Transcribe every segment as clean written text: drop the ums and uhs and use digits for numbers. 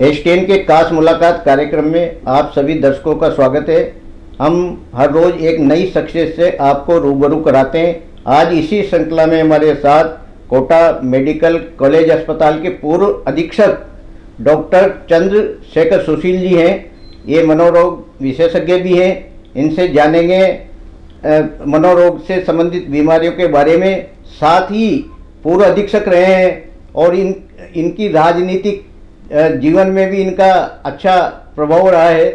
एस10 के खास मुलाकात कार्यक्रम में आप सभी दर्शकों का स्वागत है। हम हर रोज एक नई शख्सियत से आपको रूबरू कराते हैं। आज इसी श्रृंखला में हमारे साथ कोटा मेडिकल कॉलेज अस्पताल के पूर्व अधीक्षक डॉक्टर चंद्रशेखर सुशील जी हैं। ये मनोरोग विशेषज्ञ भी हैं। इनसे जानेंगे मनोरोग से संबंधित बीमारियों के बारे में। साथ ही पूर्व अधीक्षक रहे हैं और इनकी राजनीतिक जीवन में भी इनका अच्छा प्रभाव रहा है,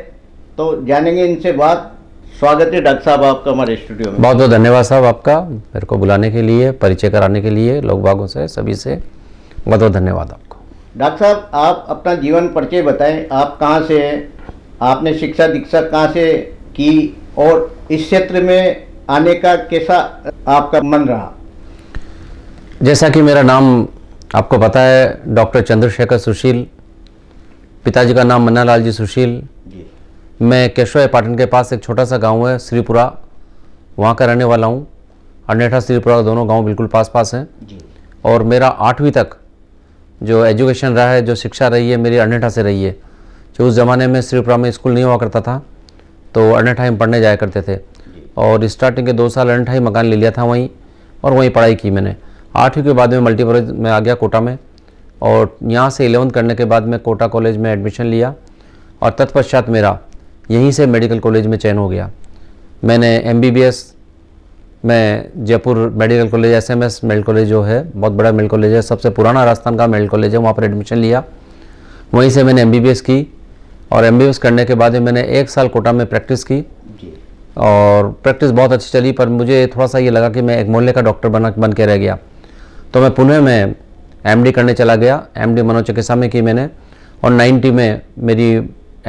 तो जानेंगे इनसे बात। स्वागत है डॉक्टर साहब आपका हमारे स्टूडियो में। बहुत बहुत धन्यवाद साहब आपका, मेरे को बुलाने के लिए, परिचय कराने के लिए लोग बागों से, सभी से बहुत बहुत धन्यवाद आपको। डॉक्टर साहब, आप अपना जीवन परिचय बताएं। आप कहाँ से हैं, आपने शिक्षा दीक्षा कहाँ से की और इस क्षेत्र में आने का कैसा आपका मन रहा? जैसा कि मेरा नाम आपको पता है, डॉक्टर चंद्रशेखर सुशील, पिताजी का नाम मन्नालाल जी सुशील। मैं केशव पाटन के पास एक छोटा सा गांव है श्रीपुरा, वहाँ का रहने वाला हूँ। अरनेठा श्रीपुरा दोनों गांव बिल्कुल पास पास हैं। और मेरा 8वीं तक जो एजुकेशन रहा है, जो शिक्षा रही है, मेरी अरनेठा से रही है। जो उस ज़माने में श्रीपुरा में स्कूल नहीं हुआ करता था, तो अरनेठा में पढ़ने जाया करते थे। और स्टार्टिंग के 2 साल अरनेठा ही मकान ले लिया था वहीं, और वहीं पढ़ाई की मैंने। 8वीं के बाद में मल्टीपर्पज़ में आ गया कोटा में, और यहाँ से 11th करने के बाद में कोटा कॉलेज में एडमिशन लिया, और तत्पश्चात मेरा यहीं से मेडिकल कॉलेज में चयन हो गया। मैंने MBBS में Jaipur medical college, SMS medical college जो है, बहुत बड़ा मेडिकल कॉलेज है, सबसे पुराना राजस्थान का मेडिकल कॉलेज है, वहाँ पर एडमिशन लिया। वहीं से मैंने MBBS की, और MBBS करने के बाद में मैंने 1 साल कोटा में प्रैक्टिस की, और प्रैक्टिस बहुत अच्छी चली। पर मुझे थोड़ा सा ये लगा कि मैं एक मोहल्ले का डॉक्टर बन के रह गया, तो मैं पुणे में MD करने चला गया। MD मनोचिकित्सा में की मैंने, और 90 में मेरी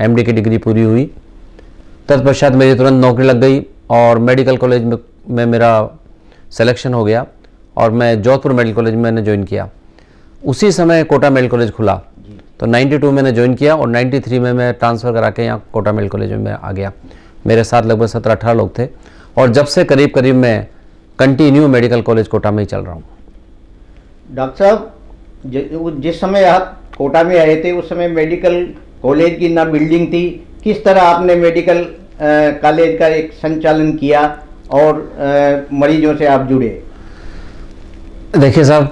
MD की डिग्री पूरी हुई। तत्पश्चात मेरी तुरंत नौकरी लग गई, और मेडिकल कॉलेज में मेरा सिलेक्शन हो गया, और मैं जोधपुर मेडिकल कॉलेज में मैंने ज्वाइन किया। उसी समय कोटा मेडिकल कॉलेज खुला, तो 92 मैंने ज्वाइन किया, और 93 में मैं ट्रांसफ़र करा के यहाँ कोटा मेडिकल कॉलेज में आ गया। मेरे साथ लगभग 17-18 लोग थे, और जब से करीब करीब मैं कंटिन्यू मेडिकल कॉलेज कोटा में ही चल रहा हूँ। डॉक्टर साहब, जिस समय आप कोटा में आए थे, उस समय मेडिकल कॉलेज की ना बिल्डिंग थी। किस तरह आपने मेडिकल कॉलेज का एक संचालन किया और मरीजों से आप जुड़े? देखिए साहब,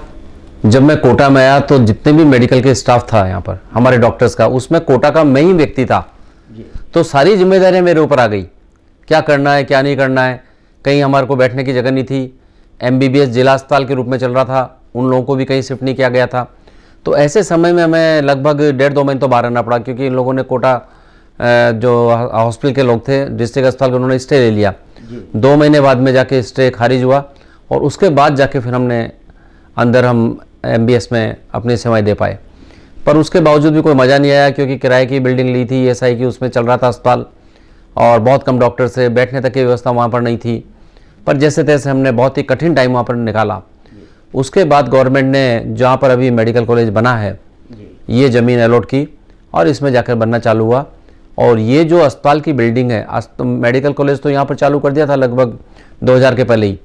जब मैं कोटा में आया तो जितने भी मेडिकल के स्टाफ था यहाँ पर, हमारे डॉक्टर्स का, उसमें कोटा का मैं ही व्यक्ति था। तो सारी जिम्मेदारियाँ मेरे ऊपर आ गई, क्या करना है क्या नहीं करना है। कहीं हमारे को बैठने की जगह नहीं थी। MBBS जिला अस्पताल के रूप में चल रहा था, उन लोगों को भी कहीं शिफ्ट नहीं किया गया था। तो ऐसे समय में हमें लगभग 1.5-2 महीने तो बाहर रहना पड़ा, क्योंकि इन लोगों ने कोटा जो हॉस्पिटल के लोग थे, डिस्ट्रिक्ट अस्पताल के, उन्होंने स्टे ले लिया। 2 महीने बाद में जाके स्टे खारिज हुआ, और उसके बाद जाके फिर हम MBS में अपनी सेवाएं दे पाए। पर उसके बावजूद भी कोई मज़ा नहीं आया, क्योंकि किराए की बिल्डिंग ली थी SI की, उसमें चल रहा था अस्पताल, और बहुत कम डॉक्टर से, बैठने तक की व्यवस्था वहाँ पर नहीं थी। पर जैसे तैसे हमने बहुत ही कठिन टाइम वहाँ पर निकाला। उसके बाद गवर्नमेंट ने जहाँ पर अभी मेडिकल कॉलेज बना है, ये ज़मीन अलॉट की, और इसमें जाकर बनना चालू हुआ। और ये जो अस्पताल की बिल्डिंग है, मेडिकल कॉलेज तो यहाँ पर चालू कर दिया था लगभग 2000 के पहले ही,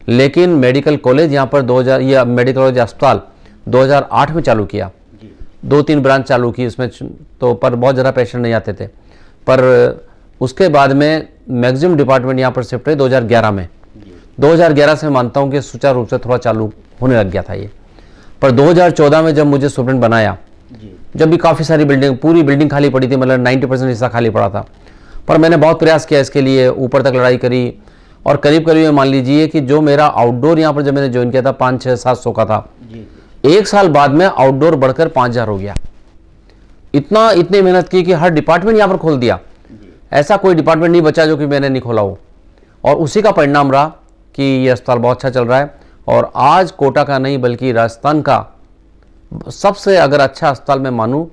लेकिन मेडिकल कॉलेज यहाँ पर 2000, या मेडिकल कॉलेज अस्पताल 2008 में चालू किया। 2-3 ब्रांच चालू की उसमें, तो पर बहुत ज़्यादा पेशेंट नहीं आते थे। पर उसके बाद में मैक्सिमम डिपार्टमेंट यहाँ पर शिफ्ट हुए 2011 में। 2011 से मानता हूँ कि सुचारू रूप से थोड़ा चालू होने लग गया था ये। पर 2014 में जब मुझे सुप्रिंटेंडेंट बनाया, जब भी काफ़ी सारी बिल्डिंग, पूरी बिल्डिंग खाली पड़ी थी, मतलब 90% हिस्सा खाली पड़ा था। पर मैंने बहुत प्रयास किया इसके लिए, ऊपर तक लड़ाई करी, और करीब करीब मान लीजिए कि जो मेरा आउटडोर यहाँ पर जब मैंने ज्वाइन किया था 500-600-700 का था, 1 साल बाद में आउटडोर बढ़कर 5000 हो गया। इतनी मेहनत की कि हर डिपार्टमेंट यहाँ पर खोल दिया। ऐसा कोई डिपार्टमेंट नहीं बचा जो कि मैंने नहीं खोला हो, और उसी का परिणाम रहा कि ये अस्पताल बहुत अच्छा चल रहा है। और आज कोटा का नहीं बल्कि राजस्थान का सबसे अगर अच्छा अस्पताल मैं मानूं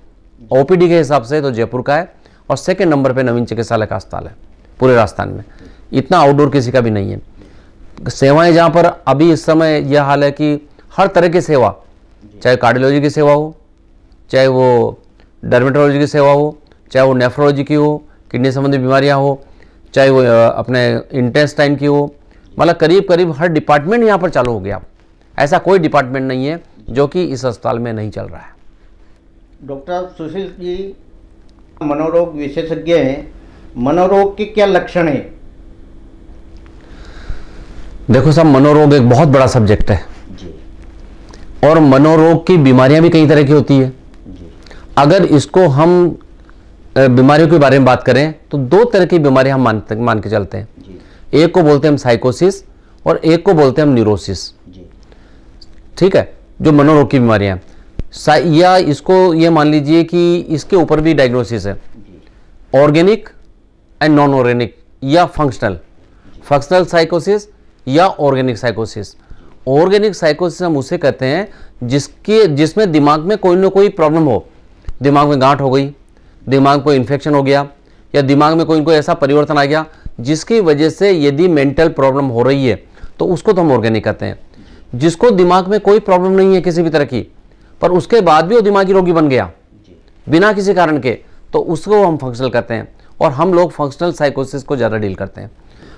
OPD के हिसाब से तो जयपुर का है, और सेकंड नंबर पे नवीन चिकित्सालय का अस्पताल है पूरे राजस्थान में। इतना आउटडोर किसी का भी नहीं है। सेवाएं जहाँ पर अभी इस समय यह हाल है कि हर तरह की सेवा, चाहे कार्डियोलॉजी की सेवा हो, चाहे वो डर्मेटोलॉजी की सेवा हो, चाहे वो नेफ्रोलॉजी की हो, किडनी संबंधी बीमारियाँ हो, चाहे वो अपने इंटेस्टाइन की हो, मतलब करीब करीब हर डिपार्टमेंट यहाँ पर चालू हो गया। ऐसा कोई डिपार्टमेंट नहीं है जो कि इस अस्पताल में नहीं चल रहा है। डॉक्टर सुशील जी मनोरोग विशेषज्ञ हैं, मनोरोग के क्या लक्षण हैं? देखो साहब, मनोरोग एक बहुत बड़ा सब्जेक्ट है जी और मनोरोग की बीमारियां भी कई तरह की होती है। जी अगर इसको हम बीमारियों के बारे में बात करें तो दो तरह की बीमारियां हम मान के चलते हैं। जी एक को बोलते हैं हम साइकोसिस और एक को बोलते हैं हम न्यूरोसिस। जी ठीक है, जो मनोरोग की बीमारियां हैं, या इसको ये मान लीजिए कि इसके ऊपर भी डायग्नोसिस है, जी ऑर्गेनिक एंड नॉन ऑर्गेनिक या फंक्शनल साइकोसिस या ऑर्गेनिक साइकोसिस। ऑर्गेनिक साइकोसिस हम उसे कहते हैं जिसमें दिमाग में कोई ना कोई प्रॉब्लम हो, दिमाग में गांठ हो गई, दिमाग में कोई इन्फेक्शन हो गया या दिमाग में कोई ऐसा परिवर्तन आ गया जिसकी वजह से यदि मेंटल प्रॉब्लम हो रही है तो उसको तो हम ऑर्गेनिक कहते हैं। जिसको दिमाग में कोई प्रॉब्लम नहीं है किसी भी तरह की, पर उसके बाद भी वो दिमागी रोगी बन गया बिना किसी कारण के, तो उसको हम फंक्शनल कहते हैं। और हम लोग फंक्शनल साइकोसिस को ज़्यादा डील करते हैं।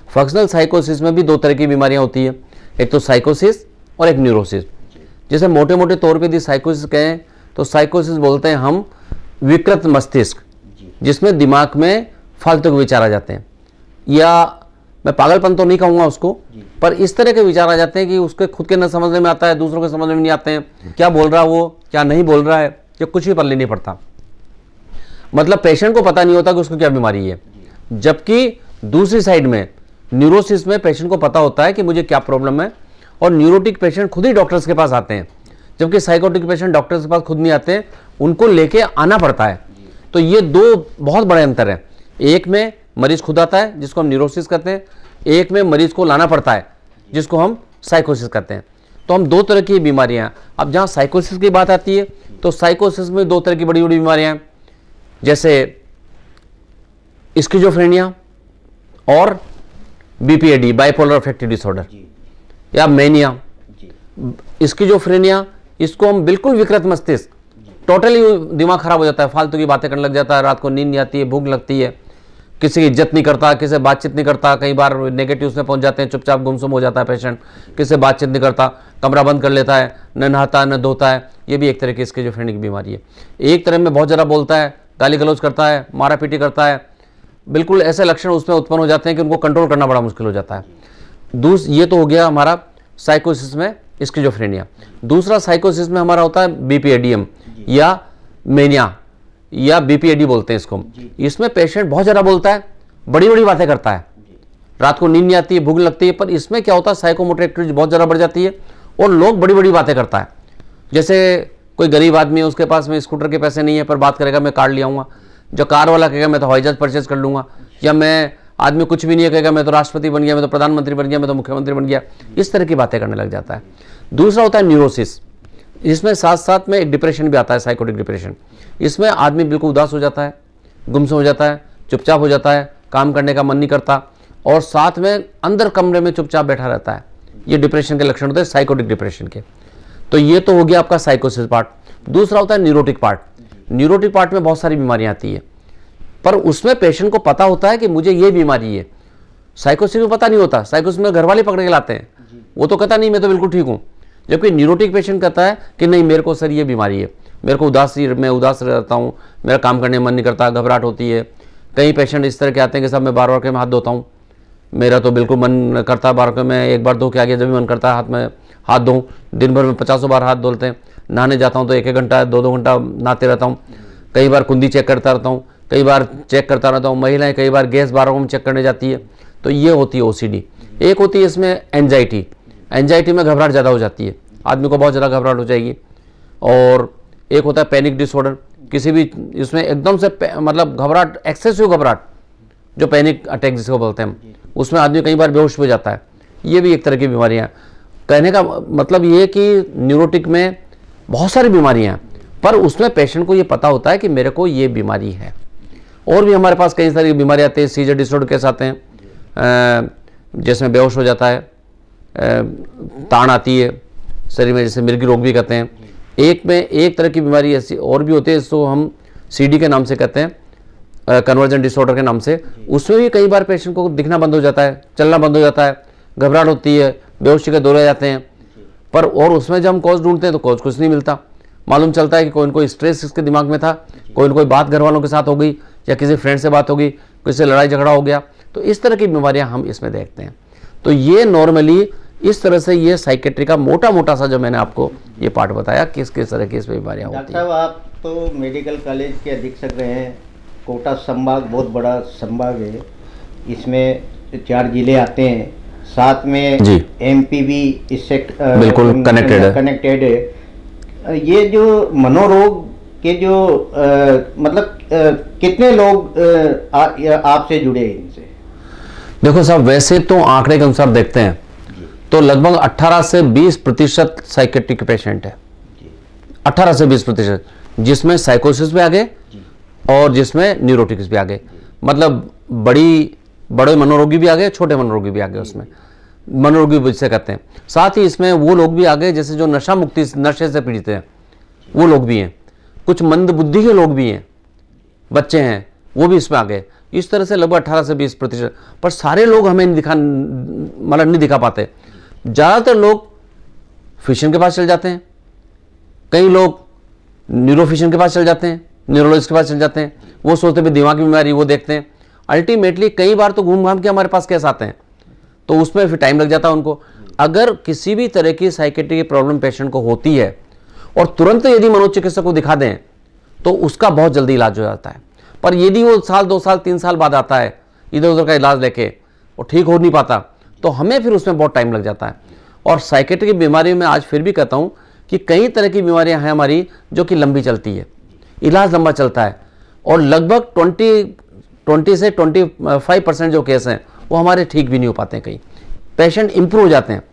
फंक्शनल साइकोसिस में भी दो तरह की बीमारियां होती है, एक तो साइकोसिस और एक न्यूरोसिस। जैसे मोटे मोटे तौर पे यदि साइकोसिस कहें तो साइकोसिस बोलते हैं हम विकृत मस्तिष्क, जिसमें दिमाग में फालतू के विचार आ जाते हैं, या मैं पागलपन तो नहीं कहूँगा उसको, पर इस तरह के विचार आ जाते हैं कि उसके खुद के न समझने में आता है, दूसरों के समझ में नहीं आते हैं, क्या बोल रहा है वो, क्या नहीं बोल रहा है, ये कुछ भी पल्ले नहीं पड़ता। मतलब पेशेंट को पता नहीं होता कि उसको क्या बीमारी है। जबकि दूसरी साइड में न्यूरोसिस में पेशेंट को पता होता है कि मुझे क्या प्रॉब्लम है, और न्यूरोटिक पेशेंट खुद ही डॉक्टर्स के पास आते हैं, जबकि साइकोटिक पेशेंट डॉक्टर्स के पास खुद नहीं आते, उनको लेके आना पड़ता है। तो ये दो बहुत बड़े अंतर हैं। एक में मरीज खुद आता है जिसको हम न्यूरोसिस कहते हैं, एक में मरीज को लाना पड़ता है जिसको हम साइकोसिस कहते हैं। तो हम दो तरह की बीमारियां। अब जहां साइकोसिस की बात आती है तो साइकोसिस में दो तरह की बड़ी बड़ी बीमारियां हैं, जैसे स्किज़ोफ्रेनिया और बीपीएडी, बाइपोलर अफेक्टिव डिसऑर्डर, या मैनिया। स्किज़ोफ्रेनिया, इसको हम बिल्कुल विकृत मस्तिष्क, टोटली दिमाग खराब हो जाता है, फालतू की बातें करने लग जाता है, रात को नींद नहीं आती है, भूख लगती है, किसी की इज्जत नहीं करता, किसी से बातचीत नहीं करता, कई बार नेगेटिव्स में पहुंच जाते हैं, चुपचाप गुमसुम हो जाता है पेशेंट, किसी से बातचीत नहीं करता, कमरा बंद कर लेता है, न नहाता न धोता है। ये भी एक तरह की स्किज़ोफ्रेनिया की बीमारी है। एक तरह में बहुत ज़्यादा बोलता है, गाली गलौज करता है, मारा पीटी करता है, बिल्कुल ऐसे लक्षण उसमें उत्पन्न हो जाते हैं कि उनको कंट्रोल करना बड़ा मुश्किल हो जाता है। ये तो हो गया हमारा साइकोसिस में स्किज़ोफ्रेनिया। दूसरा साइकोसिस में हमारा होता है बीपीएडीएम या मेनिया, या बीपीएडी बोलते हैं इसको। इसमें पेशेंट बहुत ज़्यादा बोलता है, बड़ी बड़ी बातें करता है, रात को नींद नहीं आती है, भूख लगती है, पर इसमें क्या होता है साइकोमोटर एक्टिविटी बहुत ज़्यादा बढ़ जाती है और लोग बड़ी बड़ी बातें करता है। जैसे कोई गरीब आदमी है, उसके पास में स्कूटर के पैसे नहीं है, पर बात करेगा मैं कार ले आऊँगा, जो कार वाला कहेगा मैं तो हवाई जहाज परचेज कर लूँगा, या मैं आदमी कुछ भी नहीं है कहेगा मैं तो राष्ट्रपति बन गया, मैं तो प्रधानमंत्री बन गया, मैं तो मुख्यमंत्री बन गया, इस तरह की बातें करने लग जाता है। दूसरा होता है न्यूरोसिस, इसमें साथ साथ में एक डिप्रेशन भी आता है, साइकोटिक डिप्रेशन। इसमें आदमी बिल्कुल उदास हो जाता है, गुमसुम हो जाता है, चुपचाप हो जाता है, काम करने का मन नहीं करता, और साथ में अंदर कमरे में चुपचाप बैठा रहता है। ये डिप्रेशन के लक्षण होते हैं, साइकोटिक डिप्रेशन के। तो ये तो हो गया आपका साइकोसिस पार्ट। दूसरा होता है न्यूरोटिक पार्ट। न्यूरोटिक पार्ट में बहुत सारी बीमारियां आती है, पर उसमें पेशेंट को पता होता है कि मुझे ये बीमारी है। साइकोसिस में पता नहीं होता, साइकोसिस में घर वाले पकड़ के लाते हैं, वो तो कहता नहीं मैं तो बिल्कुल ठीक हूँ, जबकि न्यूरोटिक पेशेंट कहता है कि नहीं मेरे को सर ये बीमारी है, मेरे को मैं उदास रहता हूँ, मेरा काम करने में मन नहीं करता, घबराहट होती है। कई पेशेंट इस तरह के आते हैं कि साहब मैं बार बार के मैं हाथ धोता हूँ, मेरा तो बिल्कुल मन करता बार के मैं एक बार धो के आ गया, जब भी मन करता है हाथ में हाथ धोऊँ। दिन भर में 50 बार हाथ धोते हैं। नहाने जाता हूँ तो 1-1 घंटा 2-2 घंटा नहाते रहता हूँ। कई बार कुंडी चेक करता रहता हूँ, कई बार चेक करता रहता हूँ। महिलाएं कई बार गैस बार में चेक करने जाती है। तो ये होती है ओसीडी। एक होती है इसमें एंजाइटी। एंजाइटी में घबराहट ज़्यादा हो जाती है, आदमी को बहुत ज़्यादा घबराहट हो जाएगी। और एक होता है पैनिक डिसऑर्डर, किसी भी इसमें एकदम से मतलब घबराहट, एक्सेसिव घबराहट, जो पैनिक अटैक जिसको बोलते हैं, उसमें आदमी कई बार बेहोश हो जाता है। ये भी एक तरह की बीमारियाँ। कहने का मतलब ये है कि न्यूरोटिक में बहुत सारी बीमारियाँ हैं, पर उसमें पेशेंट को ये पता होता है कि मेरे को ये बीमारी है। और भी हमारे पास कई सारी बीमारियाँ आती हैं। सीजर डिसऑर्डर केस आते हैं जिसमें बेहोश हो जाता है, ताड़ आती है शरीर में, जैसे मिर्गी रोग भी कहते हैं। एक तरह की बीमारी ऐसी और भी होती है, इसको हम सीडी के नाम से कहते हैं, कन्वर्जन डिसऑर्डर के नाम से। उसमें भी कई बार पेशेंट को दिखना बंद हो जाता है, चलना बंद हो जाता है, घबराहट होती है, बेहोशी के दौरे जाते हैं। पर और उसमें जब हम कॉज ढूंढते हैं तो कॉज कुछ नहीं मिलता। मालूम चलता है कि कोई न कोई स्ट्रेस इसके दिमाग में था, कोई न कोई बात घर वालों के साथ हो गई या किसी फ्रेंड से बात हो गई, किसी से लड़ाई झगड़ा हो गया, तो इस तरह की बीमारियां हम इसमें देखते हैं। तो ये नॉर्मली इस तरह से ये साइकेट्री का मोटा सा जो मैंने आपको ये पार्ट बताया किस किस तरह की इसमें बीमारियां होती हैं। डॉक्टर साहब, आप तो मेडिकल कॉलेज के अधीक्षक रहे हैं। कोटा संभाग बहुत बड़ा संभाग है, इसमें 4 जिले आते हैं, साथ में एमपी भी इससे बिल्कुल कनेक्टेड है। ये जो मनोरोग के जो मतलब कितने लोग आपसे जुड़े हैं इनसे? देखो साहब, वैसे तो आंकड़े के अनुसार देखते हैं तो लगभग 18 से 20% साइकेट्रिक पेशेंट है। 18 से 20%, जिसमें साइकोसिस भी आ गए और जिसमें न्यूरोटिक्स भी आ गए, मतलब बड़े मनोरोगी भी आ गए, छोटे मनोरोगी भी आ गए, उसमें मनोरोगी जिसे कहते हैं। साथ ही इसमें वो लोग भी आ गए जैसे जो नशे से पीड़ित हैं, वो लोग भी हैं, कुछ मंद बुद्धि के लोग भी हैं, बच्चे हैं, वो भी इसमें आ गए। इस तरह से लगभग 18 से 20%, पर सारे लोग हमें नहीं दिखा पाते। ज़्यादातर लोग फिजिशियन के पास चल जाते हैं, कई लोग न्यूरोफिजिशियन के पास चल जाते हैं, न्यूरोलॉजिस्ट के पास चल जाते हैं, वो सोचते हैं दिमाग की बीमारी, वो देखते हैं। अल्टीमेटली कई बार तो घूम घाम के हमारे पास केस आते हैं, तो उसमें फिर टाइम लग जाता है उनको। अगर किसी भी तरह की साइकेट्री की प्रॉब्लम पेशेंट को होती है और तुरंत यदि मनोचिकित्सक को दिखा दें तो उसका बहुत जल्दी इलाज हो जाता है। पर यदि वो साल 2 साल 3 साल बाद आता है इधर उधर का इलाज लेके और ठीक हो नहीं पाता, तो हमें फिर उसमें बहुत टाइम लग जाता है। और साइकेट्री की बीमारी में आज फिर भी कहता हूँ कि कई तरह की बीमारियां हैं हमारी जो कि लंबी चलती है, इलाज लंबा चलता है, और लगभग 20 से 25% जो केस हैं वो हमारे ठीक भी नहीं हो पाते हैं, कई पेशेंट इंप्रूव हो जाते हैं।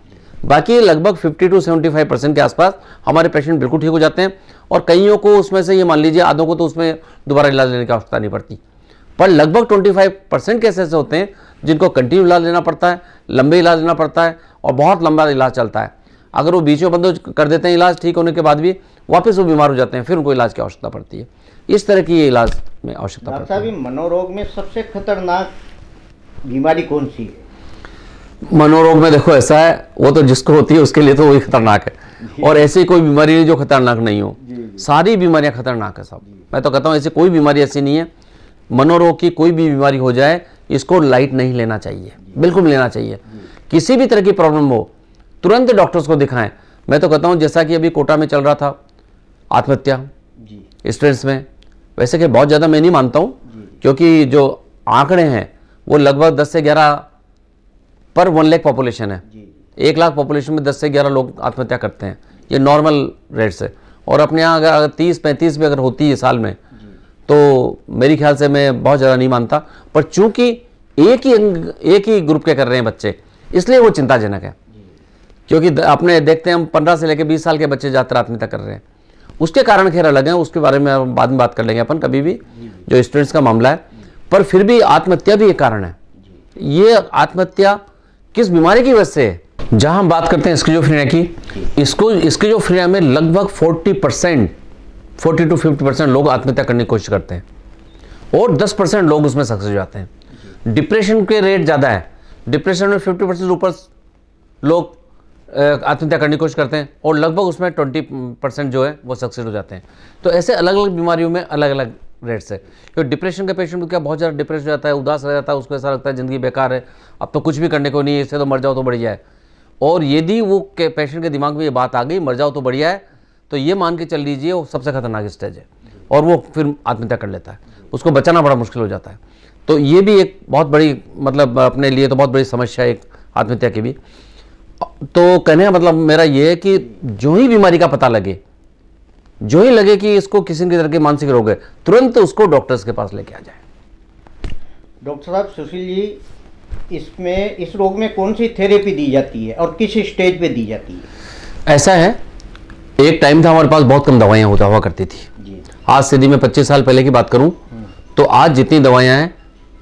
बाकी लगभग 50 to 75% के आसपास हमारे पेशेंट बिल्कुल ठीक हो जाते हैं, और कईयों को उसमें से ये मान लीजिए आधों को तो उसमें दोबारा इलाज लेने की आवश्यकता नहीं पड़ती। पर लगभग 25% केस ऐसे होते हैं जिनको कंटिन्यू इलाज लेना पड़ता है, लंबे इलाज लेना पड़ता है, और बहुत लंबा इलाज चलता है। अगर वो बीच में बंद कर देते हैं इलाज, ठीक होने के बाद भी वापस वो बीमार हो जाते हैं, फिर उनको इलाज की आवश्यकता पड़ती है। इस तरह की इलाज में आवश्यकता पड़ती है। मनोरोग में सबसे खतरनाक बीमारी कौन सी है? मनोरोग में देखो ऐसा है, वो तो जिसको होती है उसके लिए तो वही खतरनाक है, और ऐसी कोई बीमारी नहीं जो खतरनाक नहीं हो। सारी बीमारियां खतरनाक है साहब। मैं तो कहता हूँ ऐसी कोई बीमारी ऐसी नहीं है। मनोरोग की कोई भी बीमारी हो जाए, इसको लाइट नहीं लेना चाहिए, बिल्कुल लेना चाहिए। किसी भी तरह की प्रॉब्लम हो तुरंत डॉक्टर्स को दिखाएं। मैं तो कहता हूँ जैसा कि अभी कोटा में चल रहा था आत्महत्या स्टूडेंट्स में, वैसे कि बहुत ज़्यादा मैं नहीं मानता हूँ, क्योंकि जो आंकड़े हैं वो लगभग 10 से 11 पर 1 लाख पॉपुलेशन है। 1 लाख पॉपुलेशन में 10 से 11 लोग आत्महत्या करते हैं, ये नॉर्मल रेट से। और अपने यहाँ अगर 30-35 भी अगर होती है साल में, तो मेरे ख्याल से मैं बहुत ज़्यादा नहीं मानता। पर चूंकि एक ही ग्रुप के कर रहे हैं बच्चे, इसलिए वो चिंताजनक है। क्योंकि अपने देखते हैं हम 15 से लेकर 20 साल के बच्चे ज़्यादातर आत्महत्या कर रहे हैं। उसके कारण खैर अलग हैं, उसके बारे में बाद में बात कर लेंगे अपन कभी भी, जो स्टूडेंट्स का मामला है। पर फिर भी आत्महत्या भी एक कारण है। ये आत्महत्या किस बीमारी की वजह से है? जहां हम बात करते हैं स्किज़ोफ्रेनिया की, स्किज़ोफ्रेनिया में लगभग 40% 40 to 50% लोग आत्महत्या करने की कोशिश करते हैं, और 10% लोग उसमें सक्सेस हो जाते हैं। डिप्रेशन के रेट ज़्यादा है, डिप्रेशन में 50% ऊपर लोग आत्महत्या करने की कोशिश करते हैं, और लगभग उसमें 20% जो है वो सक्सेस हो जाते हैं। तो ऐसे अलग अलग बीमारियों में अलग अलग रेट्स है। क्योंकि डिप्रेशन के पेशेंट को क्या बहुत ज़्यादा डिप्रेस हो जाता है, उदास रह जाता है, उसको ऐसा लगता है ज़िंदगी बेकार है, अब तो कुछ भी करने को नहीं है, इससे तो मर जाओ तो बढ़िया है। और यदि वो पेशेंट के दिमाग में ये बात आ गई मर जाओ तो बढ़िया है, तो ये मान के चल लीजिए वो सबसे खतरनाक स्टेज है, और वो फिर आत्महत्या कर लेता है, उसको बचाना बड़ा मुश्किल हो जाता है। तो ये भी एक बहुत बड़ी मतलब अपने लिए तो बहुत बड़ी समस्या है एक आत्महत्या की भी। तो कहने का मतलब मेरा ये है कि जो ही बीमारी का पता लगे, जो ही लगे कि इसको किसी भी तरह के मानसिक रोग है, तुरंत उसको डॉक्टर्स के पास लेके आ जाए। डॉक्टर साहब, सुशील जी, इसमें इस रोग में कौन सी थेरेपी दी जाती है और किस स्टेज पे दी जाती है? ऐसा है, एक टाइम था हमारे पास बहुत कम दवाइयाँ हुआ करती थी। आज से यदि मैं 25 साल पहले की बात करूं तो आज जितनी दवाइयाँ हैं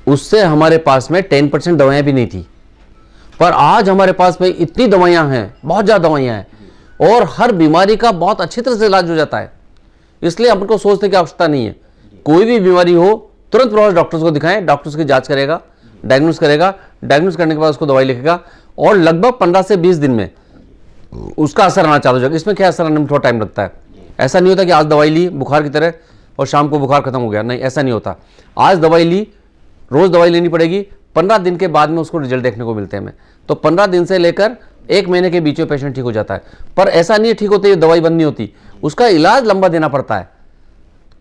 उससे हमारे पास में 10% दवाइयाँ भी नहीं थी। पर आज हमारे पास में इतनी दवाइयाँ हैं, बहुत ज़्यादा दवाइयाँ हैं, और हर बीमारी का बहुत अच्छी तरह से इलाज हो जाता है। इसलिए हमको सोचने की आवश्यकता नहीं है। कोई भी बीमारी हो तुरंत डॉक्टर्स को दिखाएं, डॉक्टर्स की जांच करेगा, डायग्नोस करेगा, डायग्नोस करने के बाद उसको दवाई लिखेगा, और लगभग 15 से 20 दिन में उसका असर आना चालू हो जाएगा। इसमें क्या असर आने में थोड़ा टाइम लगता है, ऐसा नहीं होता कि आज दवाई ली बुखार की तरह और शाम को बुखार खत्म हो गया, नहीं ऐसा नहीं होता। आज दवाई ली, रोज़ दवाई लेनी पड़ेगी, 15 दिन के बाद में उसको रिजल्ट देखने को मिलते हैं हमें। तो 15 दिन से लेकर 1 महीने के बीच में पेशेंट ठीक हो जाता है। पर ऐसा नहीं है ठीक होते ही दवाई बंद नहीं होती, उसका इलाज लंबा देना पड़ता है।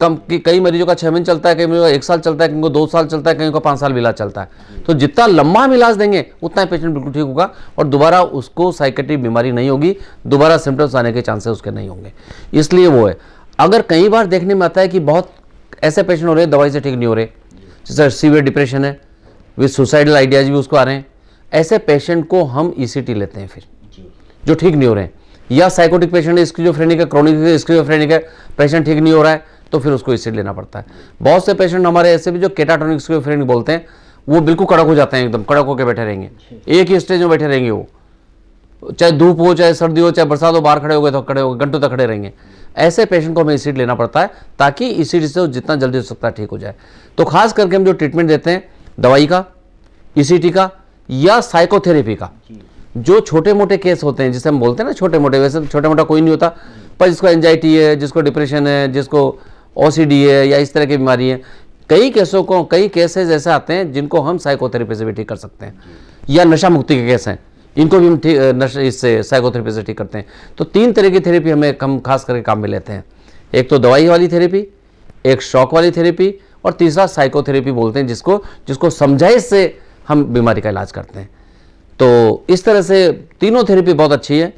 कई मरीजों का 6 महीने चलता है, कई मरीजों का 1 साल चलता है, कहीं को 2 साल चलता है, कहीं को 5 साल भी इलाज चलता है। तो जितना लंबा हम इलाज देंगे उतना ही पेशेंट बिल्कुल ठीक होगा और दोबारा उसको साइकेट्रिक बीमारी नहीं होगी, दोबारा सिम्टम्स आने के चांसेस उसके नहीं होंगे। इसलिए वो है। अगर कई बार देखने में आता है कि बहुत ऐसे पेशेंट हो रहे हैं दवाई से ठीक नहीं हो रहे, जैसे सीवियर डिप्रेशन है विद सुसाइडल आइडियाज भी उसको आ रहे हैं, ऐसे पेशेंट को हम ईसीटी लेते हैं फिर, जो ठीक नहीं हो रहे हैं। या साइकोटिक पेशेंट है, स्किज़ोफ्रेनिक है, क्रोनिक स्किज़ोफ्रेनिक है, पेशेंट ठीक नहीं हो रहा है तो फिर उसको ईसीटी लेना पड़ता है। बहुत से पेशेंट हमारे ऐसे भी जो केटाटोनिक स्किज़ोफ्रेनिक बोलते हैं, वो बिल्कुल कड़क हो जाते हैं, एकदम कड़क होकर बैठे रहेंगे, एक ही स्टेज में बैठे रहेंगे वो, चाहे धूप हो, चाहे सर्दी हो, चाहे बरसात हो, बाहर खड़े हो गए तो खड़े हो गए, घंटों तक खड़े रहेंगे। ऐसे पेशेंट को हमें ईसीटी लेना पड़ता है ताकि ईसीटी से जितना जल्दी हो सकता है ठीक हो जाए। तो खास करके हम जो ट्रीटमेंट देते हैं दवाई का, ईसीटी का या साइकोथेरेपी का, जो छोटे मोटे केस होते हैं जिसे हम बोलते हैं ना छोटे मोटे, वैसे तो छोटा मोटा कोई नहीं होता, पर जिसको एंजाइटी है, जिसको डिप्रेशन है, जिसको ओसीडी है या इस तरह की बीमारी है, कई केसेस ऐसे आते हैं जिनको हम साइकोथेरेपी से भी ठीक कर सकते हैं। या नशा मुक्ति के केस हैं, इनको भी हम इससे साइकोथेरेपी से ठीक करते हैं। तो 3 तरह की थेरेपी हम खास करके काम में लेते हैं। एक तो दवाई वाली थेरेपी, एक शॉक वाली थेरेपी और तीसरा साइकोथेरेपी बोलते हैं जिसको समझाइश से हम बीमारी का इलाज करते हैं। तो इस तरह से तीनों थेरेपी बहुत अच्छी है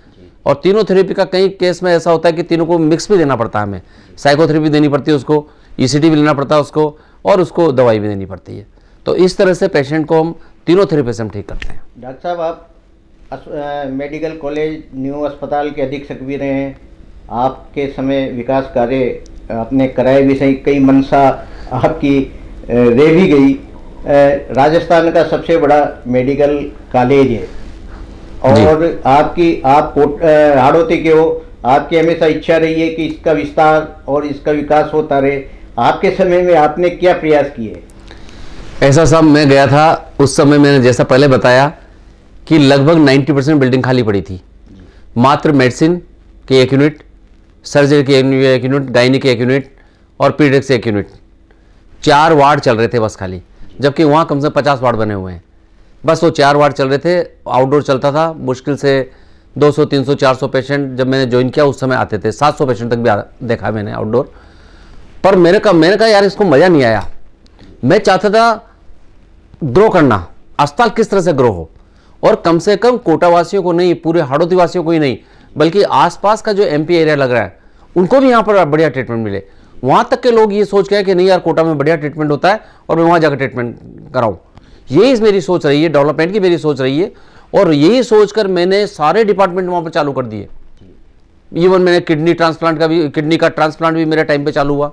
और तीनों थेरेपी का कई केस में ऐसा होता है कि तीनों को मिक्स भी देना पड़ता है हमें। साइकोथेरेपी देनी पड़ती है उसको, ईसीटी भी लेना पड़ता है उसको और उसको दवाई भी देनी पड़ती है। तो इस तरह से पेशेंट को हम तीनों थेरेपी से हम ठीक करते हैं। डॉक्टर साहब, आप मेडिकल कॉलेज न्यू अस्पताल के अधीक्षक भी रहे हैं, आपके समय विकास कार्य आपने कराए भी सही, कई मंशा आपकी रह भी गई। राजस्थान का सबसे बड़ा मेडिकल कॉलेज है और आप हाड़ौती के हो, आपकी हमेशा इच्छा रही है कि इसका विस्तार और इसका विकास होता रहे। आपके समय में आपने क्या प्रयास किए? ऐसा सब मैं गया था उस समय, मैंने जैसा पहले बताया कि लगभग 90% बिल्डिंग खाली पड़ी थी। मात्र मेडिसिन के 1 यूनिट, सर्जरी के 1 यूनिट, गायनी के 1 यूनिट और पीडियाट्रिक्स 1 यूनिट, 4 वार्ड चल रहे थे बस खाली, जबकि वहाँ कम से कम 50 वार्ड बने हुए हैं। बस वो 4 वार्ड चल रहे थे, आउटडोर चलता था, मुश्किल से 200, 300, 400 पेशेंट जब मैंने ज्वाइन किया उस समय आते थे, 700 पेशेंट तक भी देखा मैंने आउटडोर। पर मैंने कहा यार इसको मज़ा नहीं आया। मैं चाहता था ग्रो करना, अस्पताल किस तरह से ग्रो हो और कम से कम कोटा वासियों को नहीं, पूरे हाड़ौती वासियों को ही नहीं, बल्कि आसपास का जो एमपी एरिया लग रहा है उनको भी यहाँ पर बढ़िया ट्रीटमेंट मिले। वहाँ तक के लोग ये सोच गए कि नहीं यार कोटा में बढ़िया ट्रीटमेंट होता है और मैं वहाँ जाकर ट्रीटमेंट कराऊँ। यही मेरी सोच रही है, डेवलपमेंट की मेरी सोच रही है और यही सोचकर मैंने सारे डिपार्टमेंट वहाँ पर चालू कर दिए। इवन मैंने किडनी का ट्रांसप्लांट भी मेरे टाइम पे चालू हुआ।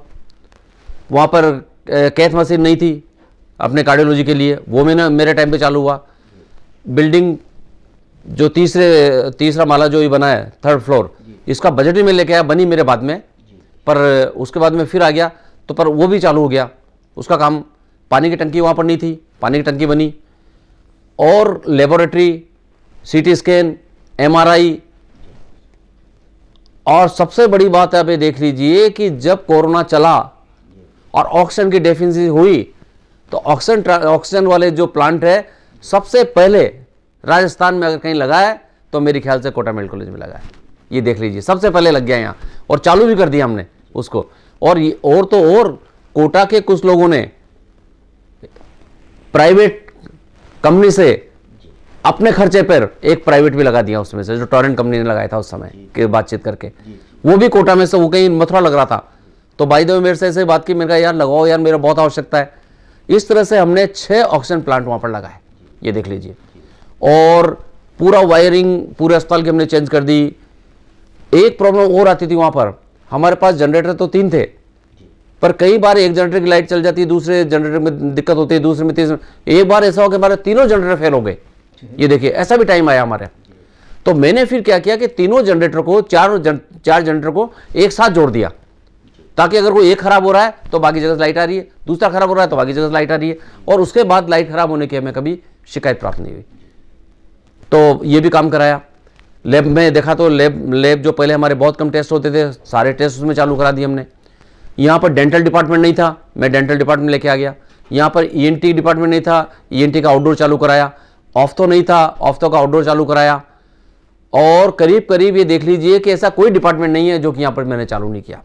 वहाँ पर कैथ मशीन नहीं थी अपने कार्डियोलॉजी के लिए, वो मेरे टाइम पे चालू हुआ। बिल्डिंग जो तीसरा माला जो ये बना है 3rd फ्लोर, इसका बजट भी मैं लेके आया, बनी मेरे बाद में, पर उसके बाद में फिर आ गया तो पर वो भी चालू हो गया उसका काम। पानी की टंकी वहाँ पर नहीं थी, पानी की टंकी बनी और लेबोरेटरी, सीटी स्कैन, एमआरआई। और सबसे बड़ी बात आप ये देख लीजिए कि जब कोरोना चला और ऑक्सीजन की डेफिशिएंसी हुई तो ऑक्सीजन वाले जो प्लांट है सबसे पहले राजस्थान में अगर कहीं लगा है तो मेरे ख्याल से कोटा मेडिकल कॉलेज में लगा है। ये देख लीजिए, सबसे पहले लग गया यहाँ और चालू भी कर दिया हमने उसको। और कोटा के कुछ लोगों ने प्राइवेट कंपनी से अपने खर्चे पर एक प्राइवेट भी लगा दिया उसमें से, जो टॉरेंट कंपनी ने लगाया था उस समय के बातचीत करके, वो भी कोटा में से, वो कहीं मथुरा लग रहा था। तो भाई दो मेरे से ऐसे बात की, मैंने कहा यार लगाओ यार, मेरा बहुत आवश्यकता है। इस तरह से हमने 6 ऑक्सीजन प्लांट वहाँ पर लगाए, ये देख लीजिए। और पूरा वायरिंग पूरे अस्पताल की हमने चेंज कर दी। एक प्रॉब्लम और आती थी वहाँ पर, हमारे पास जनरेटर तो 3 थे, पर कई बार एक जनरेटर की लाइट चल जाती है, दूसरे जनरेटर में दिक्कत होती है, दूसरे में तीसरे। एक बार ऐसा हो कि हमारे तीनों जनरेटर फेल हो गए, ये देखिए, ऐसा भी टाइम आया हमारे। तो मैंने फिर क्या किया कि तीनों जनरेटर को, चार जनरेटर को एक साथ जोड़ दिया, ताकि अगर कोई एक खराब हो रहा है तो बाकी जगह से लाइट आ रही है, दूसरा खराब हो रहा है तो बाकी जगह से लाइट आ रही है, और उसके बाद लाइट खराब होने की हमें कभी शिकायत प्राप्त नहीं हुई। तो ये भी काम कराया। लैब में देखा तो लैब जो पहले हमारे बहुत कम टेस्ट होते थे, सारे टेस्ट उसमें चालू करा दिए हमने। यहाँ पर डेंटल डिपार्टमेंट नहीं था, मैं डेंटल डिपार्टमेंट लेके आ गया। यहाँ पर ईएनटी डिपार्टमेंट नहीं था, ईएनटी का आउटडोर चालू कराया। ऑफ्थो नहीं था, ऑफ्थो का आउटडोर चालू कराया। और करीब करीब ये देख लीजिए कि ऐसा कोई डिपार्टमेंट नहीं है जो कि यहाँ पर मैंने चालू नहीं किया।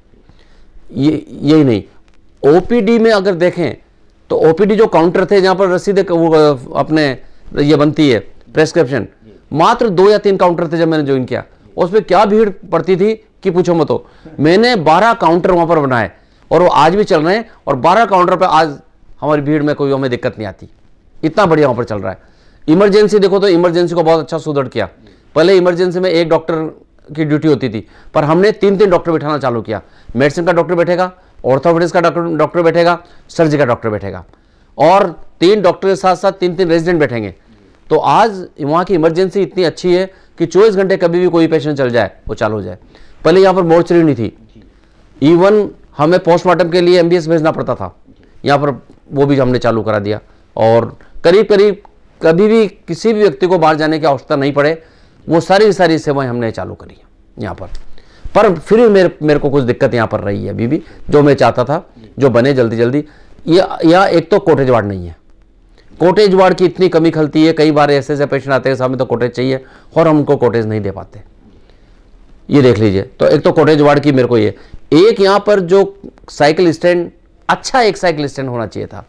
यही नहीं, ओपीडी में अगर देखें तो ओपीडी जो काउंटर थे जहाँ पर रसीद अपने ये बनती है प्रेस्क्रिप्शन, मात्र 2 या 3 काउंटर थे जब मैंने ज्वाइन किया। उसमें क्या भीड़ पड़ती थी कि पूछो मत। तो मैंने 12 काउंटर वहाँ पर बनाए और वो आज भी चल रहे हैं। और 12 काउंटर पर आज हमारी भीड़ में कोई हमें दिक्कत नहीं आती, इतना बढ़िया वहाँ पर चल रहा है। इमरजेंसी देखो तो इमरजेंसी को बहुत अच्छा सुदृढ़ किया। पहले इमरजेंसी में 1 डॉक्टर की ड्यूटी होती थी, पर हमने 3-3 डॉक्टर बैठाना चालू किया। मेडिसिन का डॉक्टर बैठेगा, ऑर्थोपेडिक्स का डॉक्टर बैठेगा, सर्जरी का डॉक्टर बैठेगा, और 3 डॉक्टर के साथ साथ 3-3 रेजिडेंट बैठेंगे। तो आज वहाँ की इमरजेंसी इतनी अच्छी है कि 24 घंटे कभी भी कोई पेशेंट चल जाए वो चालू हो जाए। पहले यहाँ पर मोर्चरी नहीं थी, इवन हमें पोस्टमार्टम के लिए एमबीएस भेजना पड़ता था, यहाँ पर वो भी हमने चालू करा दिया। और करीब करीब कभी भी किसी भी व्यक्ति को बाहर जाने की आवश्यकता नहीं पड़े, वो सारी सेवाएं हमने चालू करी हैं यहाँ पर फिर भी मेरे को कुछ दिक्कत यहाँ पर रही है अभी भी, जो मैं चाहता था जो बने जल्दी जल्दी। या एक तो कॉटेज वार्ड नहीं है, कॉटेज वार्ड की इतनी कमी खलती है। कई बार ऐसे पेशेंट आते हैं साहब में तो कॉटेज चाहिए और हम उनको कॉटेज नहीं दे पाते, ये देख लीजिए। तो एक तो कॉटेज वार्ड की मेरे को ये एक यहाँ पर जो साइकिल स्टैंड, अच्छा एक साइकिल स्टैंड होना चाहिए था,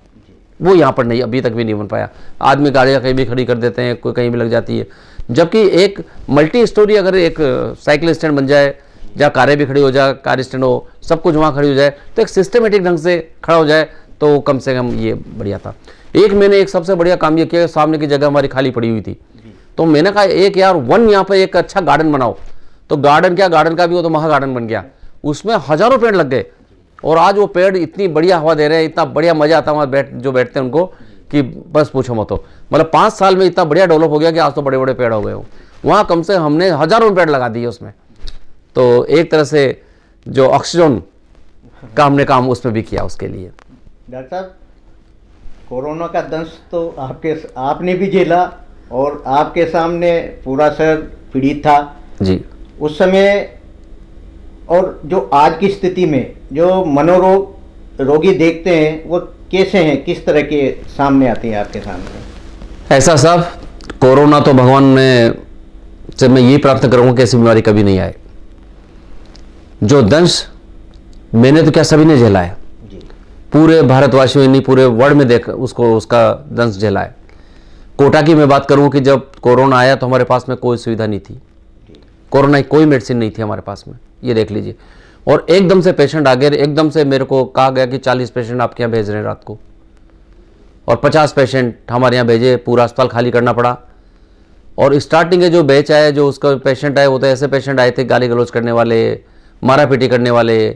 वो यहाँ पर नहीं, अभी तक भी नहीं बन पाया। आदमी गाड़ियाँ कहीं भी खड़ी कर देते हैं, कोई कहीं भी लग जाती है। जबकि एक मल्टी स्टोरी अगर एक साइकिल स्टैंड बन जाए, जहाँ कारें भी खड़ी हो जाए, कार स्टैंड हो, सब कुछ वहाँ खड़ी हो जाए, तो एक सिस्टमेटिक ढंग से खड़ा हो जाए तो कम से कम ये बढ़िया था। मैंने एक सबसे बढ़िया काम ये किया, सामने की जगह हमारी खाली पड़ी हुई थी, तो मैंने कहा यहाँ पर एक अच्छा गार्डन बनाओ। तो गार्डन का भी वो तो महा गार्डन बन गया, उसमें हजारों पेड़ लग गए। और आज वो पेड़ इतनी बढ़िया हवा दे रहे हैं, इतना बढ़िया मजा आता है वहाँ बैठते हैं उनको कि बस पूछो मत। मतलब 5 साल में इतना बढ़िया डेवलप हो गया कि आज तो बड़े बड़े पेड़ हो गए हो। वहाँ कम से हमने हजारों पेड़ लगा दिए उसमें। तो एक तरह से जो ऑक्सीजन का हमने काम उसमें भी किया उसके लिए। डॉक्टर साहब, कोरोना का दंश तो आपने भी झेला और आपके सामने पूरा शहर पीड़ित था जी उस समय। और जो आज की स्थिति में जो मनोरोग रोगी देखते हैं वो कैसे हैं, किस तरह के सामने आते हैं आपके सामने? ऐसा साहब, कोरोना तो भगवान ने से मैं ये प्रार्थना करूँगा कि ऐसी बीमारी कभी नहीं आए। जो दंश मैंने तो क्या सभी ने झेला है, पूरे भारतवासियों ने पूरे वर्ल्ड में उसका दंश झेला है। कोटा की मैं बात करूं कि जब कोरोना आया तो हमारे पास में कोई सुविधा नहीं थी, कोरोना की कोई मेडिसिन नहीं थी हमारे पास में, ये देख लीजिए। और एकदम से पेशेंट आ गए, एकदम से मेरे को कहा गया कि 40 पेशेंट आपके यहाँ भेज रहे हैं रात को, और 50 पेशेंट हमारे यहाँ भेजे, पूरा अस्पताल खाली करना पड़ा। और स्टार्टिंग के जो बैच आए, जो उसका पेशेंट आए, वो तो ऐसे पेशेंट आए थे गाली गलौज करने वाले, मारा पीटी करने वाले,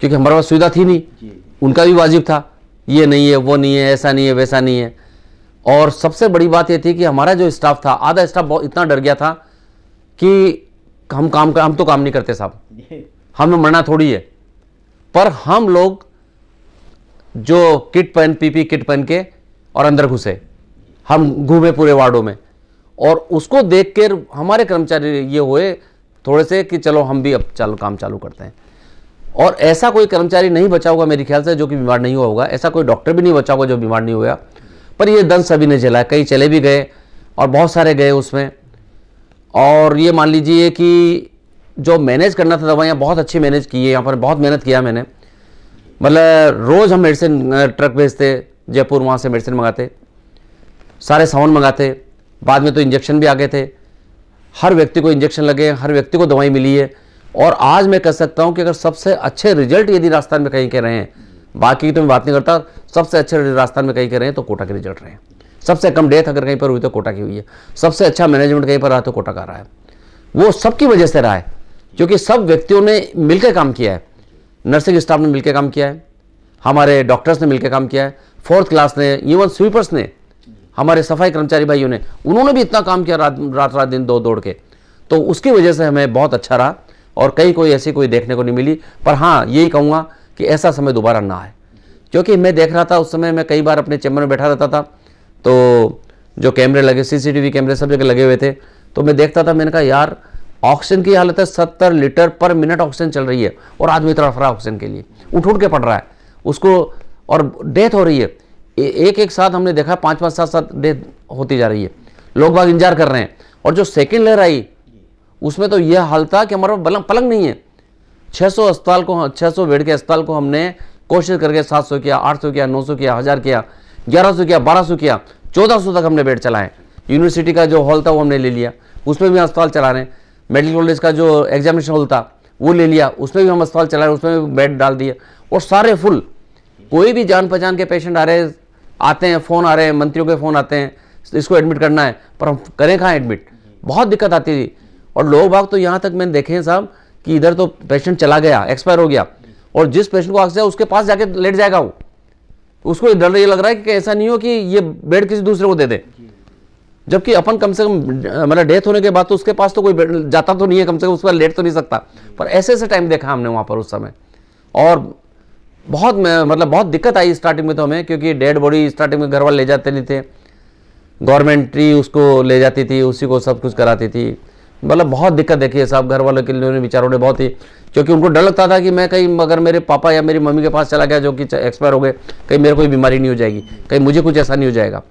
क्योंकि हमारे पास सुविधा थी नहीं। उनका भी वाजिब था, ये नहीं है, वो नहीं है, ऐसा नहीं है, वैसा नहीं है। और सबसे बड़ी बात ये थी कि हमारा जो स्टाफ था, आधा स्टाफ बहुत इतना डर गया था कि हम तो काम नहीं करते साहब, हमें मरना थोड़ी है। पर हम लोग जो पीपी किट पहन के और अंदर घुसे, हम घूमे पूरे वार्डों में, और उसको देख कर हमारे कर्मचारी ये हुए थोड़े से कि चलो हम भी अब काम चालू करते हैं। और ऐसा कोई कर्मचारी नहीं बचा होगा मेरे ख्याल से जो कि बीमार नहीं हुआ होगा, ऐसा कोई डॉक्टर भी नहीं बचा होगा जो बीमार नहीं हुआ। पर ये दंश सभी ने झेला, कई चले भी गए और बहुत सारे गए उसमें। और ये मान लीजिए कि जो मैनेज करना था दवाइयाँ बहुत अच्छी मैनेज की है, यहाँ पर बहुत मेहनत किया मैंने। मतलब रोज़ हम मेडिसिन ट्रक भेजते जयपुर, वहाँ से मेडिसिन मंगाते, सारे सामान मंगाते। बाद में तो इंजेक्शन भी आ गए थे, हर व्यक्ति को इंजेक्शन लगे, हर व्यक्ति को दवाई मिली है। और आज मैं कह सकता हूं कि अगर सबसे अच्छे रिजल्ट यदि राजस्थान में कहीं के रहे हैं, बाकी की तो मैं बात नहीं करता, सबसे अच्छे राजस्थान में कहीं के रहे हैं तो कोटा के रिजल्ट रहे हैं। सबसे कम डेथ अगर कहीं पर हुई तो कोटा की हुई है, सबसे अच्छा मैनेजमेंट कहीं पर रहा तो कोटा का रहा है। वो सबकी वजह से रहा है, क्योंकि सब व्यक्तियों ने मिलकर काम किया है। नर्सिंग स्टाफ ने मिलकर काम किया है, हमारे डॉक्टर्स ने मिलकर काम किया है, 4th क्लास ने, इवन स्वीपर्स ने, हमारे सफाई कर्मचारी भाइयों ने, उन्होंने भी इतना काम किया रात दिन दौड़ के। तो उसकी वजह से हमें बहुत अच्छा रहा और कहीं कोई ऐसी कोई देखने को नहीं मिली। पर हाँ, यही कहूँगा कि ऐसा समय दोबारा ना आए, क्योंकि मैं देख रहा था उस समय, मैं कई बार अपने चैम्बर में बैठा रहता था, तो जो कैमरे लगे, CCTV कैमरे सब जगह लगे हुए थे, तो मैं देखता था, मैंने कहा यार ऑक्सीजन की हालत है, 70 लीटर पर मिनट ऑक्सीजन चल रही है और आदमी तड़फ रहा है ऑक्सीजन के लिए, उठ के पड़ रहा है उसको, और डेथ हो रही है। एक एक साथ हमने देखा 5-5 7-7 डेथ होती जा रही है, लोग बाग इंतजार कर रहे हैं। और जो सेकेंड लहर आई उसमें तो यह हाल था कि हमारा पलंग नहीं है। 600 बेड के अस्पताल को हमने कोशिश करके 700 किया, 800 किया, 900 किया, 1000 किया, 1100 किया, 1200 किया, 1400 तक हमने बेड चलाए। यूनिवर्सिटी का जो हॉल था वो हमने ले लिया, उसमें भी अस्पताल चला रहे हैं। मेडिकल कॉलेज का जो एग्जामिनेशन हॉल था वो ले लिया, उसमें भी हम अस्पताल चला रहे हैं, उसमें भी बेड डाल दिए और सारे फुल। कोई भी जान पहचान के पेशेंट आते हैं, फ़ोन आ रहे हैं, मंत्रियों के फ़ोन आते हैं, इसको एडमिट करना है, पर हम करें कहाँ एडमिट, बहुत दिक्कत आती थी। और लोग बाग तो यहाँ तक मैंने देखे हैं साहब कि इधर तो पेशेंट चला गया, एक्सपायर हो गया, और जिस पेशेंट को ऑक्सीजन उसके पास जाके लेट जाएगा वो, उसको डर ये लग रहा है कि ऐसा नहीं हो कि ये बेड किसी दूसरे को दे दे, जबकि अपन कम से कम मतलब डेथ होने के बाद तो उसके पास तो कोई जाता तो नहीं है, कम से कम उस पर लेट तो नहीं सकता। पर ऐसे टाइम देखा हमने वहाँ पर उस समय, और बहुत मतलब बहुत दिक्कत आई स्टार्टिंग में तो हमें, क्योंकि डेड बॉडी स्टार्टिंग में घर वाले ले जाते नहीं थे, गवर्नमेंट ही उसको ले जाती थी, उसी को सब कुछ कराती थी। मतलब बहुत दिक्कत देखी है साहब घर वालों के लिए, बेचारों ने बहुत ही, क्योंकि उनको डर लगता था कि मैं कहीं अगर मेरे पापा या मेरी मम्मी के पास चला गया जो कि एक्सपायर हो गए, कहीं मेरे कोई बीमारी नहीं हो जाएगी, कहीं मुझे कुछ ऐसा नहीं हो जाएगा।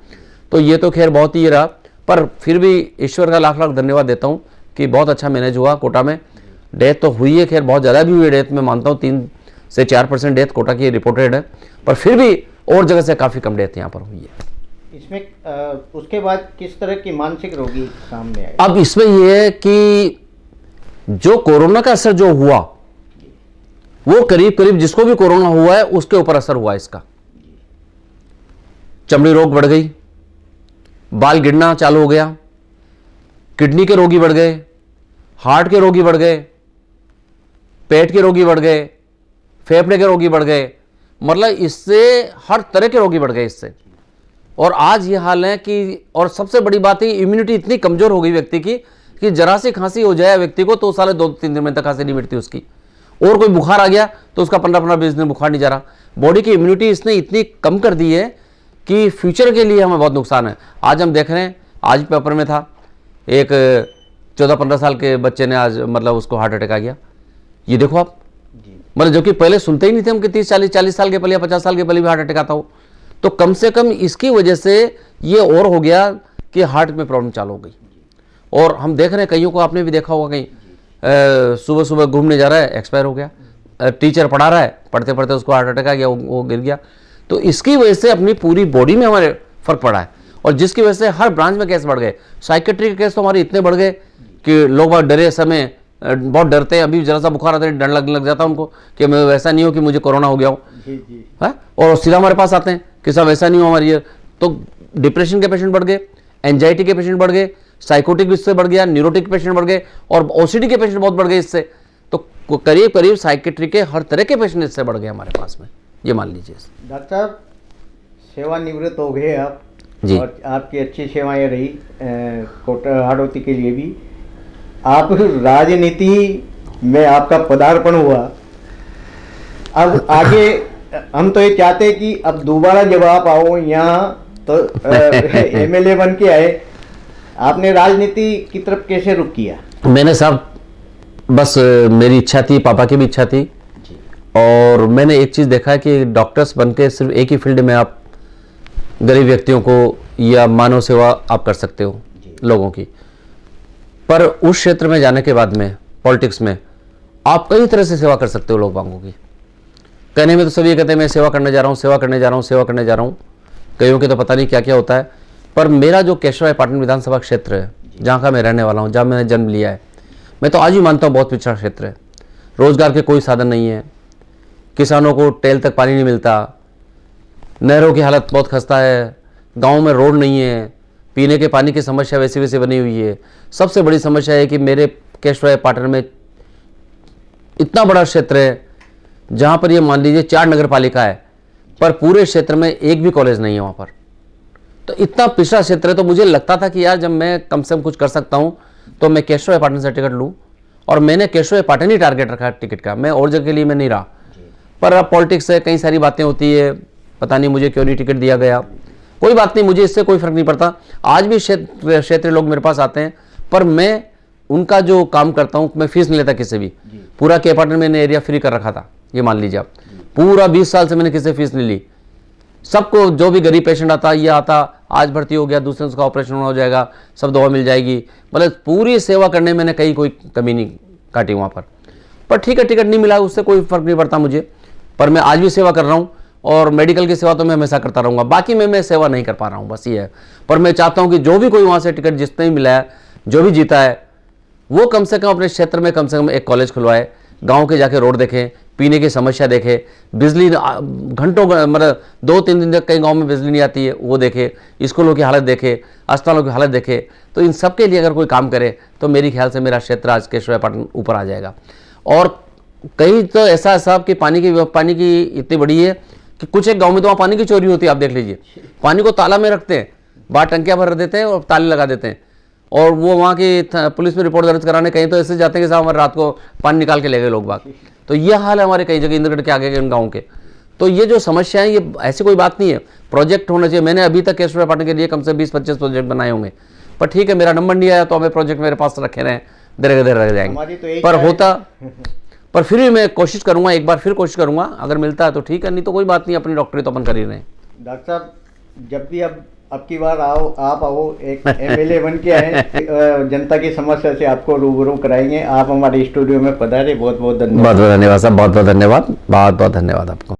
तो ये तो खैर बहुत ही रहा, पर फिर भी ईश्वर का लाख लाख धन्यवाद देता हूँ कि बहुत अच्छा मैनेज हुआ कोटा में। डेथ तो हुई है, खैर बहुत ज़्यादा भी हुई है डेथ, मैं मानता हूँ 3 से 4% डेथ कोटा की रिपोर्टेड है, पर फिर भी और जगह से काफ़ी कम डेथ यहाँ पर हुई है। इसमें उसके बाद किस तरह की मानसिक रोगी सामने आए? अब इसमें यह है कि जो कोरोना का असर जो हुआ वो करीब करीब जिसको भी कोरोना हुआ है उसके ऊपर असर हुआ इसका। चमड़ी रोग बढ़ गई, बाल गिरना चालू हो गया, किडनी के रोगी बढ़ गए, हार्ट के रोगी बढ़ गए, पेट के रोगी बढ़ गए, फेफड़े के रोगी बढ़ गए, मतलब इससे हर तरह के रोगी बढ़ गए इससे। और आज ये हाल है कि, और सबसे बड़ी बात है इम्यूनिटी इतनी कमजोर हो गई व्यक्ति की कि जरा सी खांसी हो जाए व्यक्ति को तो साले 2-3 दिन में तक खांसी नहीं मिटती उसकी, और कोई बुखार आ गया तो उसका 15-20 दिन बुखार नहीं जा रहा। बॉडी की इम्यूनिटी इसने इतनी कम कर दी है कि फ्यूचर के लिए हमें बहुत नुकसान है। आज हम देख रहे हैं, आज पेपर में था एक 14-15 साल के बच्चे ने आज मतलब उसको हार्ट अटैक आ गया। ये देखो आप, मतलब जो कि पहले सुनते ही नहीं थे हम कि 30-40 साल के पहले या 50 साल के पहले भी हार्ट अटैक आता हो। तो कम से कम इसकी वजह से ये और हो गया कि हार्ट में प्रॉब्लम चालू हो गई। और हम देख रहे हैं कईयों को, आपने भी देखा होगा, कहीं सुबह सुबह घूमने जा रहा है, एक्सपायर हो गया, टीचर पढ़ा रहा है, पढ़ते पढ़ते उसको हार्ट अटैक आ गया, वो गिर गया। तो इसकी वजह से अपनी पूरी बॉडी में हमारे फर्क पड़ा है, और जिसकी वजह से हर ब्रांच में केस बढ़ गए। साइकेट्री के केस तो हमारे इतने बढ़ गए कि लोग बहुत डरे, समय बहुत डरते हैं। अभी जरा सा बुखार आता है डर लग जाता है उनको कि मैं वैसा नहीं हो कि मुझे कोरोना हो गया हो, है, और सीधा हमारे पास आते हैं कि साहब ऐसा नहीं हो हमारी। तो डिप्रेशन के पेशेंट बढ़ गए, एंजाइटी के पेशेंट बढ़ गए, साइकोटिक इससे बढ़ गया, न्यूरोटिक पेशेंट बढ़ गए, और ओसीडी के पेशेंट बहुत बढ़ गए इससे। तो करीब करीब साइकेट्री के हर तरह के पेशेंट इससे बढ़ गए हमारे पास में, ये मान लीजिए। डॉक्टर साहब, सेवानिवृत्त हो गए आप जी, और आपकी अच्छी सेवाएं रही कोटा हाड़ौती के लिए भी। आप राजनीति में आपका पदार्पण हुआ, अब आगे हम तो ये चाहते हैं कि अब दोबारा जब आप आओ यहाँ तो एमएलए बन के आए, आपने राजनीति की तरफ कैसे रुख किया? मैंने साहब बस मेरी इच्छा थी, पापा की भी इच्छा थी, और मैंने एक चीज़ देखा है कि डॉक्टर्स बन के सिर्फ एक ही फील्ड में आप गरीब व्यक्तियों को या मानव सेवा आप कर सकते हो लोगों की, पर उस क्षेत्र में जाने के बाद में पॉलिटिक्स में आप कई तरह से सेवा कर सकते हो लोग बागों की। कहने में तो सभी कहते हैं मैं सेवा करने जा रहा हूँ, सेवा करने जा रहा हूँ, सेवा करने जा रहा हूँ, कईयों के तो पता नहीं क्या क्या होता है। पर मेरा जो केशवराय पाटन विधानसभा क्षेत्र है, जहाँ का मैं रहने वाला हूँ, जहाँ मैंने जन्म लिया है, मैं तो आज भी मानता हूँ बहुत पिछड़ा क्षेत्र है। रोजगार के कोई साधन नहीं है, किसानों को टेल तक पानी नहीं मिलता, नहरों की हालत बहुत खस्ता है, गाँव में रोड नहीं है, पीने के पानी की समस्या वैसी वैसी बनी हुई है। सबसे बड़ी समस्या है कि मेरे केशवराय पाटन में इतना बड़ा क्षेत्र है जहाँ पर ये मान लीजिए 4 नगर पालिका है, पर पूरे क्षेत्र में एक भी कॉलेज नहीं है वहाँ पर। तो इतना पिछड़ा क्षेत्र है, तो मुझे लगता था कि यार जब मैं कम से कम कुछ कर सकता हूँ तो मैं केशवराय पाटन से टिकट लूँ, और मैंने केशवराय पाटन ही टारगेट रखा टिकट का, मैं और जगह के लिए मैं नहीं रहा। पर अब पॉलिटिक्स से कई सारी बातें होती है, पता नहीं मुझे क्यों नहीं टिकट दिया गया। कोई बात नहीं, मुझे इससे कोई फर्क नहीं पड़ता। आज भी क्षेत्रीय लोग मेरे पास आते हैं, पर मैं उनका जो काम करता हूँ, मैं फीस नहीं लेता किसी भी। पूरा के अपार्टमेंट मैंने एरिया फ्री कर रखा था, ये मान लीजिए आप। पूरा 20 साल से मैंने किसी से फीस नहीं ली। सबको, जो भी गरीब पेशेंट आता, ये आता, आज भर्ती हो गया, दूसरे दिन उसका ऑपरेशन हो जाएगा, सब दवा मिल जाएगी, मतलब पूरी सेवा करने में मैंने कहीं कोई कमी नहीं काटी वहाँ पर ठीक है, टिकट नहीं मिला उससे कोई फर्क नहीं पड़ता मुझे, पर मैं आज भी सेवा कर रहा हूँ और मेडिकल की सेवा तो मैं हमेशा करता रहूँगा। बाकी मैं सेवा नहीं कर पा रहा हूँ, बस ये है। पर मैं चाहता हूँ कि जो भी कोई वहाँ से टिकट जिसने भी मिला है, जो भी जीता है, वो कम से कम अपने क्षेत्र में कम से कम एक कॉलेज खुलवाए, गांव के जाके रोड देखें, पीने की समस्या देखे, बिजली घंटों मतलब 2-3 दिन तक कई गांव में बिजली नहीं आती है, वो देखे, स्कूलों की हालत देखे, अस्पतालों की हालत देखे। तो इन सब के लिए अगर कोई काम करे तो मेरी ख्याल से मेरा क्षेत्र आज केशव पाटन ऊपर आ जाएगा। और कहीं तो ऐसा है साहब कि पानी की इतनी बड़ी है कि कुछ एक गाँव में तो वहाँ पानी की चोरी होती है। आप देख लीजिए, पानी को ताला में रखते हैं, बाहर टंकियाँ भर देते हैं और ताले लगा देते हैं, और वो वहाँ की पुलिस में रिपोर्ट दर्ज कराने कहीं तो ऐसे जाते हैं कि साहब हमारे रात को पानी निकाल के ले गए लोग बाग। तो ये हाल है हमारे कई जगह इंद्रगढ़ के आगे के इन गाँव के। तो ये जो समस्या है, ये ऐसी कोई बात नहीं है, प्रोजेक्ट होना चाहिए। मैंने अभी तक केशव पाटन के लिए कम से 20-25 प्रोजेक्ट बनाए होंगे, पर ठीक है, मेरा नंबर नहीं आया तो हमें प्रोजेक्ट मेरे पास रखे रहे, धीरे धीरे रह जाएंगे। पर होता, पर फिर भी मैं कोशिश करूंगा, एक बार फिर कोशिश करूंगा, अगर मिलता है तो ठीक है, नहीं तो कोई बात नहीं, अपनी डॉक्टरी तो अपन कर ही रहे हैं। डॉक्टर साहब, जब भी अब की बार आप आओ, एक एमएलए बन के आए, जनता की समस्या से आपको रूबरू कराएंगे। आप हमारे स्टूडियो में पधारे, बहुत बहुत धन्यवाद। बहुत बहुत धन्यवाद साहब, बहुत बहुत धन्यवाद, बहुत बहुत धन्यवाद आपको।